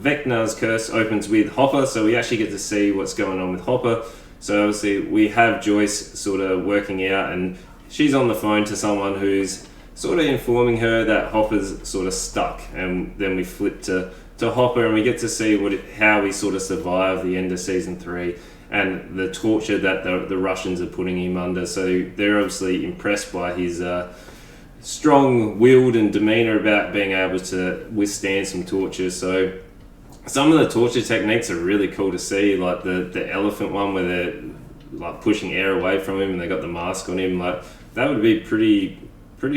Vecna's curse opens with Hopper, so we actually get to see what's going on with Hopper. So obviously we have Joyce sort of working out, and she's on the phone to someone who's sort of informing her that Hopper's sort of stuck, and then we flip to Hopper and we get to see how he sort of survived the end of season 3 and the torture that the Russians are putting him under. So they're obviously impressed by his strong-willed and demeanor about being able to withstand some torture. So some of the torture techniques are really cool to see, like the elephant one where they're like pushing air away from him and they got the mask on him. Like that would be pretty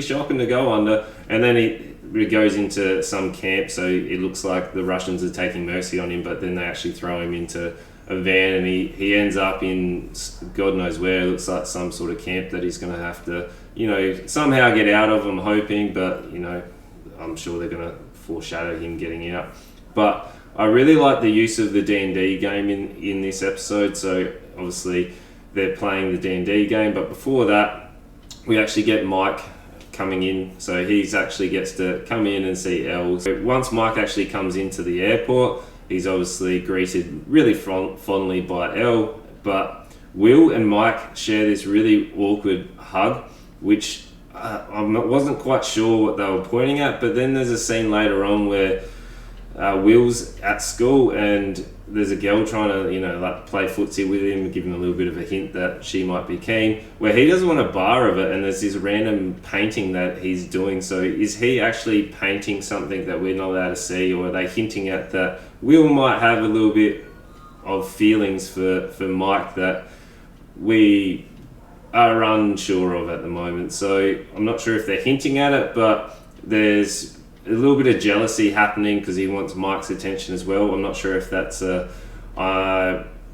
shocking to go under. And then he goes into some camp, so it looks like the Russians are taking mercy on him, but then they actually throw him into a van and he ends up in God knows where. It looks like some sort of camp that he's going to have to, somehow get out of, I'm hoping, but, I'm sure they're going to foreshadow him getting out. But I really like the use of the D&D game in this episode. So obviously they're playing the D&D game, but before that, we actually get Mike coming in. So he's actually gets to come in and see Elle. So once Mike actually comes into the airport, he's obviously greeted really fondly by Elle, but Will and Mike share this really awkward hug, which I wasn't quite sure what they were pointing at, but then there's a scene later on where Will's at school and there's a girl trying to, play footsie with him, give him a little bit of a hint that she might be keen, where he doesn't want a bar of it, and there's this random painting that he's doing. So is he actually painting something that we're not allowed to see, or are they hinting at that Will might have a little bit of feelings for Mike that we are unsure of at the moment? So I'm not sure if they're hinting at it, but there's a little bit of jealousy happening because he wants Mike's attention as well. I'm not sure if that's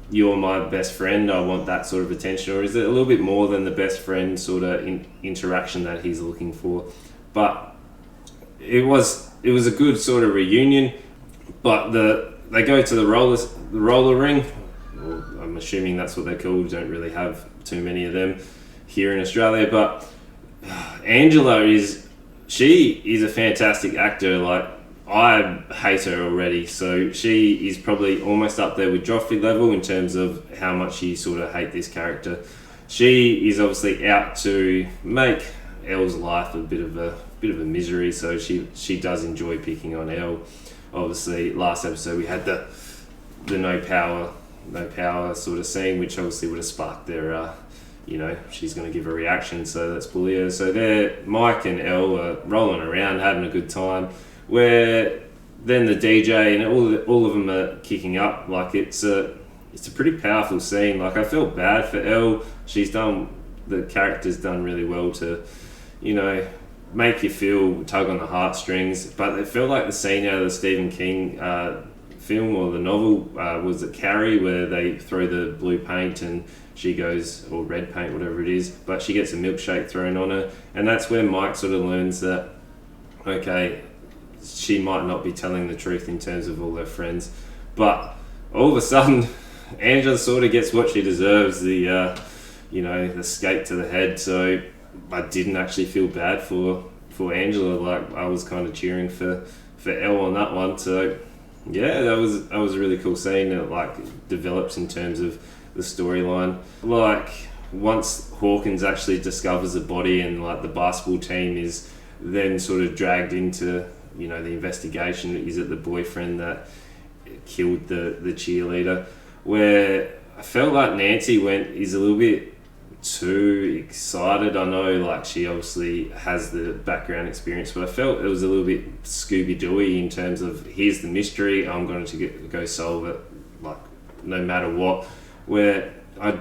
you're my best friend, I want that sort of attention, or is it a little bit more than the best friend sort of interaction that he's looking for? But it was a good sort of reunion. But they go to the roller ring. Well, I'm assuming that's what they're called. We don't really have too many of them here in Australia. But Angela is a fantastic actor. Like, I hate her already. So she is probably almost up there with Joffrey level in terms of how much you sort of hate this character. She is obviously out to make Elle's life a bit of a misery. So she does enjoy picking on Elle. Obviously, last episode we had the no power sort of scene, which obviously would have sparked their, she's going to give a reaction, so let's bully her. So there, Mike and Elle are rolling around, having a good time, where then the DJ and all of them are kicking up. Like, it's a pretty powerful scene. Like, I felt bad for Elle. The character's done really well to, make you feel, tug on the heartstrings, but it felt like the scene out of the Stephen King film or the novel was at Carrie, where they throw the blue paint and she goes, or red paint, whatever it is, but she gets a milkshake thrown on her, and that's where Mike sort of learns that, okay, she might not be telling the truth in terms of all her friends. But all of a sudden, Angela sort of gets what she deserves, the skate to the head. So I didn't actually feel bad for Angela. Like, I was kind of cheering for Elle on that one. So yeah, that was a really cool scene. It develops in terms of the storyline. Like, once Hawkins actually discovers the body, and the basketball team is then sort of dragged into the investigation. Is it the boyfriend that killed the cheerleader? Where I felt like Nancy is a little bit too excited. I know, she obviously has the background experience, but I felt it was a little bit Scooby-Dooey in terms of, here's the mystery, I'm going to go solve it, no matter what. Where I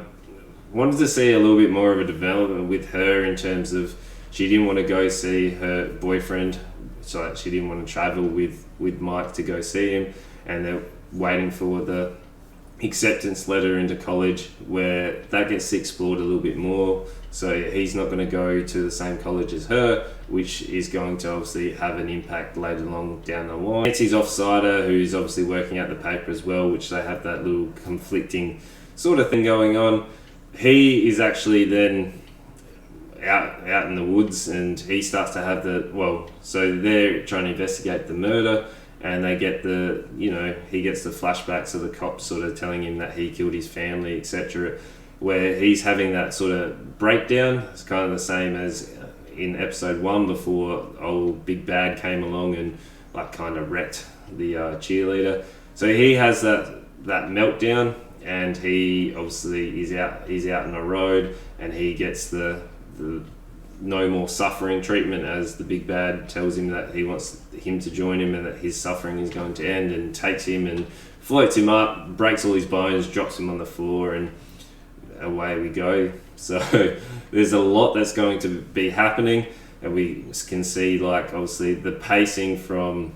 wanted to see a little bit more of a development with her in terms of, she didn't want to go see her boyfriend, so she didn't want to travel with Mike to go see him, and they're waiting for the acceptance letter into college, where that gets explored a little bit more. So he's not going to go to the same college as her, which is going to obviously have an impact later along down the line. Nancy's offsider, who's obviously working out the paper as well, which they have that little conflicting sort of thing going on. He is actually then out in the woods, and he starts to have so they're trying to investigate the murder, and they get he gets the flashbacks of the cops sort of telling him that he killed his family, etc., where he's having that sort of breakdown. It's kind of the same as in episode 1 before old Big Bad came along and like kind of wrecked the cheerleader. So he has that meltdown, and he obviously is out on the road, and he gets the no more suffering treatment, as the Big Bad tells him that he wants him to join him and that his suffering is going to end, and takes him and floats him up, breaks all his bones, drops him on the floor, and away we go. So there's a lot that's going to be happening, and we can see like obviously the pacing from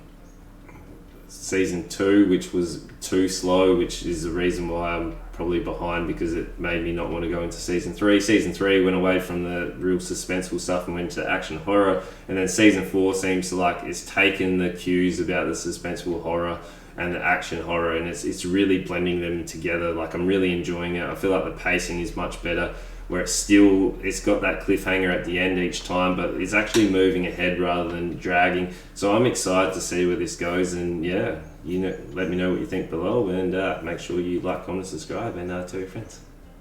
season 2, which was too slow, which is the reason why I'm probably behind, because it made me not want to go into season 3. Season 3 went away from the real suspenseful stuff and went to action horror, and then season 4 seems to like it's taken the cues about the suspenseful horror and the action horror, and it's really blending them together. Like I'm really enjoying it. I feel like the pacing is much better, where it's got that cliffhanger at the end each time, but it's actually moving ahead rather than dragging. So I'm excited to see where this goes, and let me know what you think below, and make sure you like, comment, subscribe, and tell your friends.